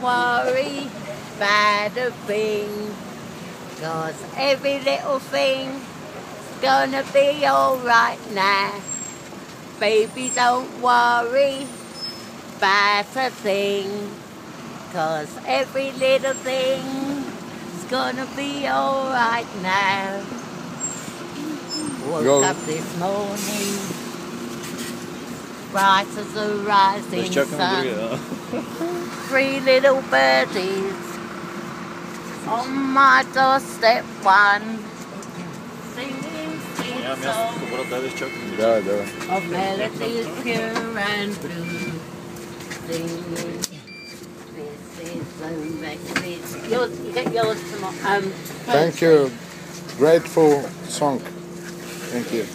worry about a thing, 'cause every little thing's gonna be alright now. Baby, don't worry about a thing, 'cause every little thing's gonna be alright now. Woke up this morning, bright as a rising sun. 3 little birdies on my doorstep, one singing sweet songs of melodies pure and blue. Singing, this is so magnificent. You get yours tomorrow. Thank you. Grateful song. Thank you.